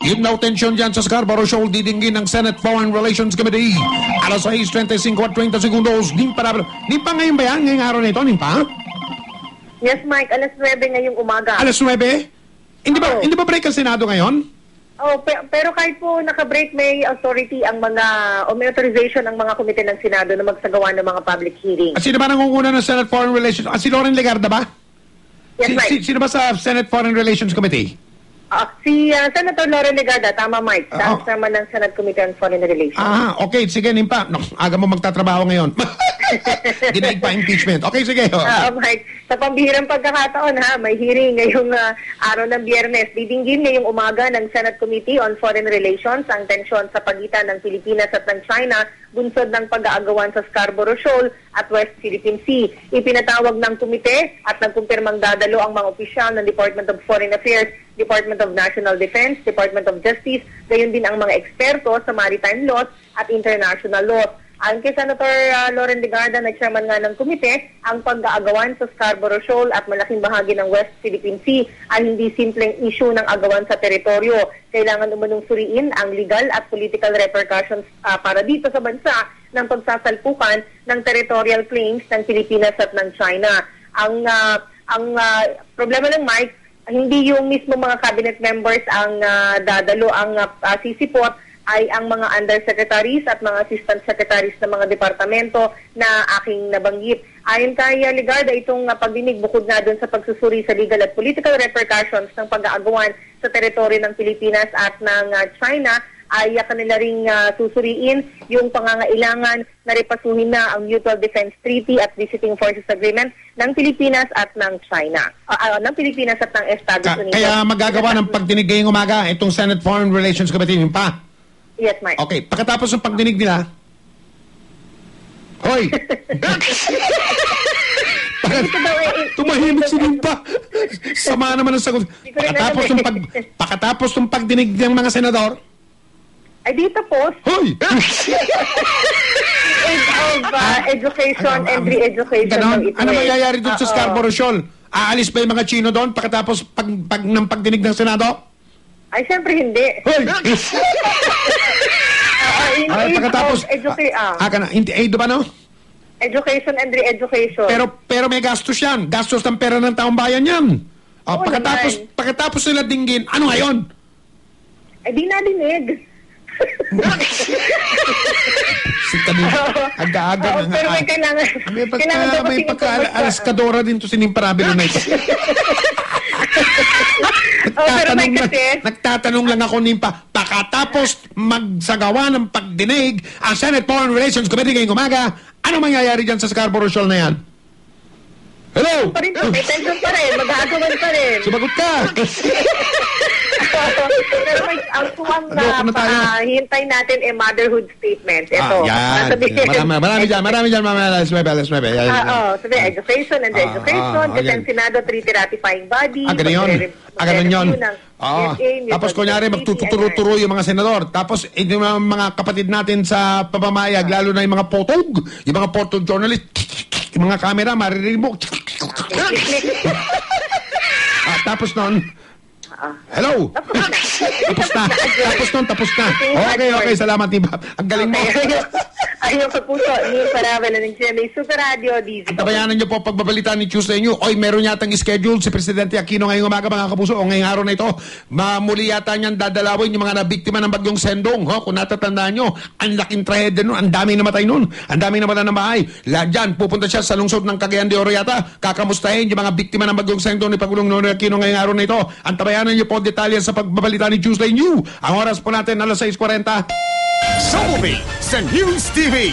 Yun na tensyon dyan sa Scarborough Shoal, didinggin ng Senate Foreign Relations Committee. Alas 6:25 at 30 segundos. Nimpa ngayon ba yan? Ngayong araw na ito, Nimpa? Yes, Mike. Alas 9 ngayong umaga. Alas 9? Hindi ba break ang Senado ngayon? Oh, pero kahit po naka-break, may authority ang mga, o may authorization ang mga komite ng Senado na magsagawa ng mga public hearings. At sino ba nangunguna ng Senate Foreign Relations? Si Loren Legarda ba? Yes, Mike. Sino ba sa Senate Foreign Relations Committee? Si Senator Loren Legarda, tama Mike, sama ng Senate Committee on Foreign Relations. Okay, sige, Nimpa. No, aga mo magtatrabaho ngayon. Dinaig pa impeachment. Okay, sige. Mike, sa pambihirang pagkakataon, may hearing ngayong araw ng Biyernes. Didinggin ngayong umaga ng Senate Committee on Foreign Relations ang tensyon sa pagitan ng Pilipinas at ng China bunsod ng pag-aagawan sa Scarborough Shoal at West Philippine Sea. Ipinatawag ng komite at nagkumpirmang dadalo ang mga opisyal ng Department of Foreign Affairs, Department of National Defense, Department of Justice, gayon din ang mga eksperto sa maritime laws at international laws. Ayon kay Senator Loren Legarda na chairman nga ng komite, ang pag-aagawan sa Scarborough Shoal at malaking bahagi ng West Philippine Sea ay hindi simpleng issue ng agawan sa teritoryo. Kailangan umunong suriin ang legal at political repercussions para dito sa bansa ng pagsasalpukan ng territorial claims ng Pilipinas at ng China. Ang problema ng Mike, hindi yung mismo mga cabinet members ang dadalo, ang sisipot ay ang mga undersecretaries at mga assistant secretaries ng mga departamento na aking nabanggit. Ayon kay Legarda, itong pagdinig bukod na doon sa pagsusuri sa legal at political repercussions ng pag-aagawan sa teritoryo ng Pilipinas at ng China, ay kanila ring susuriin yung pangangailangan na repasuhin na ang Mutual Defense Treaty at Visiting Forces Agreement ng Pilipinas at ng China. Ng Pilipinas at ng Estados Unidos. Kaya magagawa ng pagdinig ngayong umaga itong Senate Foreign Relations Committee, pa? Yes, Mike. Okay, pagkatapos ng pagdinig nila, hoy! Tumahimik si Nimpa. Sama naman ang sagot. Pagkatapos ng pagdinig ng mga senador, ay dito po. Hoy! Education and re-education. Ano mangyayari doon sa Scarborough Shoal? Aalis ba yung mga Chino doon pagkatapos ng pagdinig ng Senado? Ay, siyempre hindi. Hoy! Pagkatapos, hindi ba no? Education and re-education. Pero may gastos yan. Gastos ng pera ng taong bayan yan. Pagkatapos nila dinggin, ano ngayon? Ay, di nadinig. Aga-aga nga. Pero may kailangan. May pagka-alaskadora din to si Nimparabilo na ito. Nagtatanong lang ako, Nimpa, pagkatapos magsagawa ng pagdinig ang Senate Foreign Relations Committee ngayong umaga, ano mangyayari dyan sa Scarborough Shoal na yan? Hello? May tension pa rin, mag-aagawan pa rin. Sumagot ka! Pero ang tuwang na hintay natin motherhood statement. Ito. Yan. Marami dyan. Alas 9. Sabi, education and education. Kasi ang Senado treaty ratifying body. Ganun yun. Tapos kunyari magtuturo-turo yung mga senador. Tapos yung mga kapatid natin sa pamamayag, lalo na yung mga potog, yung mga potog journalist, yung mga camera, maririnig mo. Tapos nun, hello! Tapos na. Okay, salamat, Nimpa. Ang galing mo. Ayun sa puso, ni Parabela ng GMA Super Radio, DZ. Tabayanan niyo po pagbabalita ni Tuesday New. Meron yatang schedule si Presidente Aquino ngayong umaga, mga kapuso, o ngayong araw na ito. Muli yata niyan dadalawin yung mga nabiktima ng bagyong Sendong. Kung natatandaan nyo, ang laking trahedya nun, ang daming namatay nun, ang daming namatay ng bahay. Diyan, pupunta siya sa lungsod ng Cagayan de Oro yata, kakamustahin yung mga biktima ng bagyong Sendong ni Pangulong Nonoy Aquino ngayong araw na ito. Ang tabayanan niyo po detalye sa pagbabalita ni Tuesday New. Ang oras po natin, alas 6:40. Showbiz sa News TV.